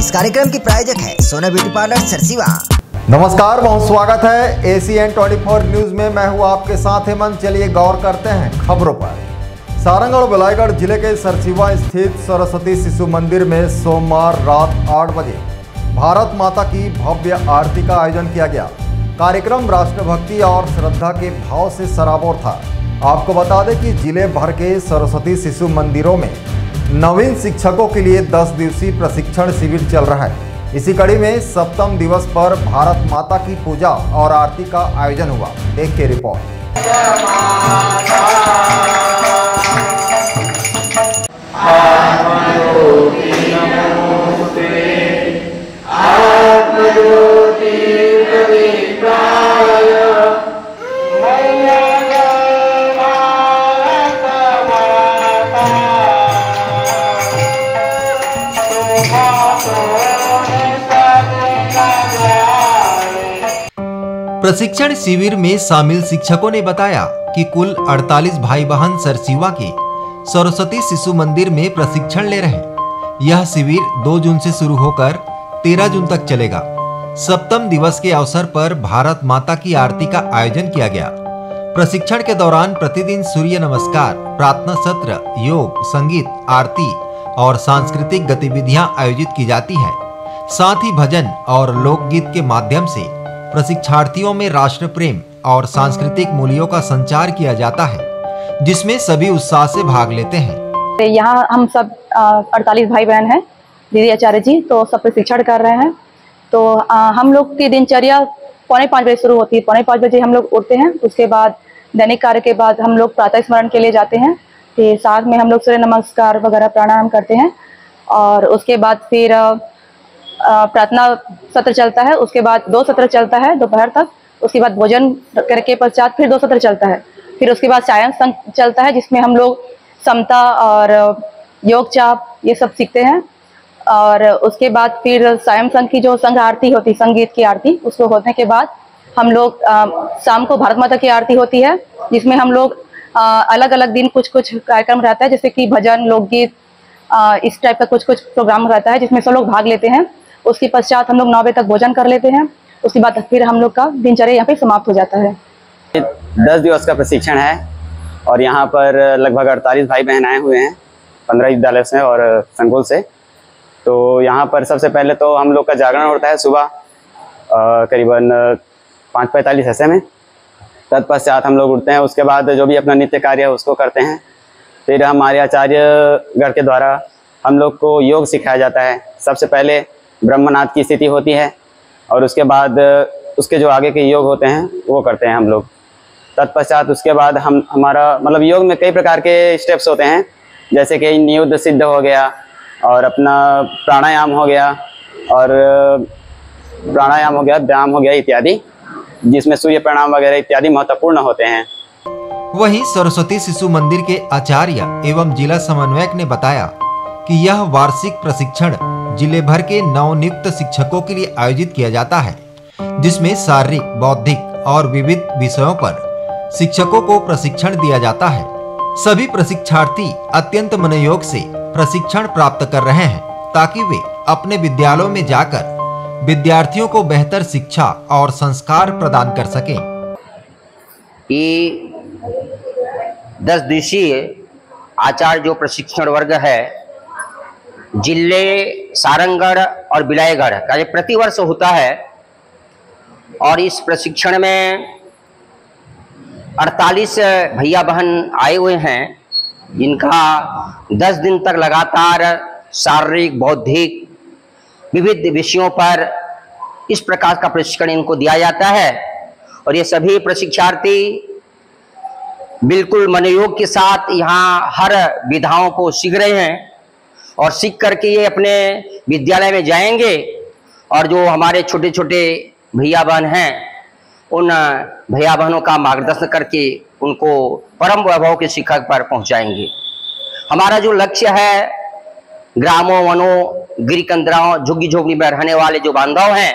इस कार्यक्रम की प्रायोजक है सोना ब्यूटी पार्लर सरसीवा। नमस्कार, बहुत स्वागत है ACN 24 न्यूज में। मैं हूं आपके साथ हेमंत। चलिए गौर करते हैं खबरों पर। सारंगढ़ बिलाईगढ़ जिले के सरसीवा स्थित सरस्वती शिशु मंदिर में सोमवार रात 8 बजे भारत माता की भव्य आरती का आयोजन किया गया। कार्यक्रम राष्ट्रभक्ति और श्रद्धा के भाव से सराबोर था। आपको बता दें कि जिले भर के सरस्वती शिशु मंदिरों में नवीन शिक्षकों के लिए 10 दिवसीय प्रशिक्षण शिविर चल रहा है। इसी कड़ी में सप्तम दिवस पर भारत माता की पूजा और आरती का आयोजन हुआ। देखिए रिपोर्ट। प्रशिक्षण शिविर में शामिल शिक्षकों ने बताया कि कुल 48 भाई बहन सरसीवा के सरस्वती शिशु मंदिर में प्रशिक्षण ले रहे हैं। यह शिविर 2 जून से शुरू होकर 13 जून तक चलेगा। सप्तम दिवस के अवसर पर भारत माता की आरती का आयोजन किया गया। प्रशिक्षण के दौरान प्रतिदिन सूर्य नमस्कार, प्रार्थना सत्र, योग, संगीत, आरती और सांस्कृतिक गतिविधियां आयोजित की जाती है। साथ ही भजन और लोकगीत के माध्यम से प्रशिक्षार्थियों में राष्ट्र प्रेम और सांस्कृतिक मूल्यों का संचार किया जाता है, जिसमें सभी उत्साह से भाग लेते हैं। यहाँ हम सब 48 भाई बहन हैं, दीदी आचार्य जी, तो सब प्रशिक्षण कर रहे हैं। तो हम लोग की दिनचर्या 4:45 बजे शुरू होती है। 4:45 बजे हम लोग उठते हैं। उसके बाद दैनिक कार्य के बाद हम लोग प्रातः स्मरण के लिए जाते हैं। फिर साथ में हम लोग सूर्य नमस्कार वगैरह प्राणायाम करते हैं और उसके बाद फिर प्रार्थना सत्र चलता है। उसके बाद 2 सत्र चलता है दोपहर तक। उसके बाद भोजन करके पश्चात फिर 2 सत्र चलता है। फिर उसके बाद सायं संघ चलता है, जिसमें हम लोग समता और योग चाप ये सब सीखते हैं। और उसके बाद फिर सायं संघ की जो संघ आरती होती, संगीत की आरती, उसको होने के बाद हम लोग शाम को भारत माता की आरती होती है, जिसमें हम लोग अलग अलग दिन कुछ कार्यक्रम रहता है, जैसे कि भजन, लोकगीत, इस टाइप का कुछ प्रोग्राम रहता है, जिसमें सब लोग भाग लेते हैं। उसके पश्चात हम लोग 9 बजे तक भोजन कर लेते हैं। उसके बाद फिर हम लोग का दिनचर्या यहाँ पे समाप्त हो जाता है। 10 दिवस का प्रशिक्षण है और यहाँ पर लगभग 48 भाई बहन आए हुए हैं 15 विद्यालय से और संकुल से। तो यहाँ पर सबसे पहले तो हम लोग का जागरण होता है सुबह करीबन 5:45 ऐसे में। तत्पश्चात हम लोग उठते हैं। उसके बाद जो भी अपना नित्य कार्य है उसको करते हैं। फिर हमारे आचार्यगण के द्वारा हम लोग को योग सिखाया जाता है। सबसे पहले ब्रह्मनाद की स्थिति होती है और उसके बाद उसके जो आगे के योग होते हैं वो करते हैं हम लोग। तत्पश्चात उसके बाद हमारा मतलब योग में कई प्रकार के स्टेप्स होते हैं, जैसे कि नियुद्ध सिद्ध हो गया और अपना प्राणायाम हो गया और व्यायाम हो गया इत्यादि, जिसमें सूर्य प्रणाम वगैरह इत्यादि महत्वपूर्ण होते हैं। वहीं सरस्वती शिशु मंदिर के आचार्य एवं जिला समन्वयक ने बताया कि यह वार्षिक प्रशिक्षण जिले भर के नवनियुक्त शिक्षकों के लिए आयोजित किया जाता है, जिसमें शारीरिक, बौद्धिक और विविध विषयों पर शिक्षकों को प्रशिक्षण दिया जाता है। सभी प्रशिक्षार्थी अत्यंत मनोयोग से प्रशिक्षण प्राप्त कर रहे हैं, ताकि वे अपने विद्यालयों में जाकर विद्यार्थियों को बेहतर शिक्षा और संस्कार प्रदान कर सकें। ये 10 दिवसीय आचार्य जो प्रशिक्षण वर्ग है, जिले सारंगढ़ और बिलाईगढ़ का ये प्रतिवर्ष होता है और इस प्रशिक्षण में 48 भैया बहन आए हुए हैं, जिनका 10 दिन तक लगातार शारीरिक, बौद्धिक विविध विषयों पर इस प्रकार का प्रशिक्षण इनको दिया जाता है। और ये सभी प्रशिक्षार्थी बिल्कुल मनोयोग के साथ यहाँ हर विधाओं को सीख रहे हैं और सीख करके ये अपने विद्यालय में जाएंगे और जो हमारे छोटे छोटे भैया बहन हैं, उन भैया बहनों का मार्गदर्शन करके उनको परम वैभव के शिखर पर पहुंचाएंगे। हमारा जो लक्ष्य है, ग्रामों, वनों, गिरी कंदराओं, झुग्गी झोपड़ी में रहने वाले जो बांधव हैं,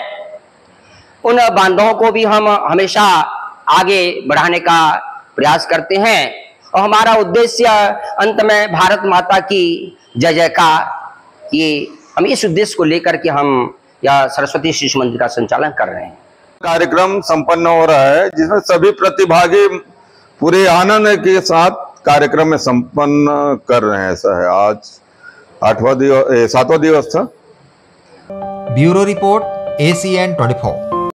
उन बांधवों को भी हम हमेशा आगे बढ़ाने का प्रयास करते हैं और हमारा उद्देश्य अंत में भारत माता की जय जयकार, ये हम इस उद्देश्य को लेकर के हम यह सरस्वती शिशु मंदिर का संचालन कर रहे हैं। कार्यक्रम संपन्न हो रहा है जिसमें सभी प्रतिभागी पूरे आनंद के साथ कार्यक्रम में संपन्न कर रहे हैं। ऐसा है, आज 7वां दिवस था। Bureau report ACN 24।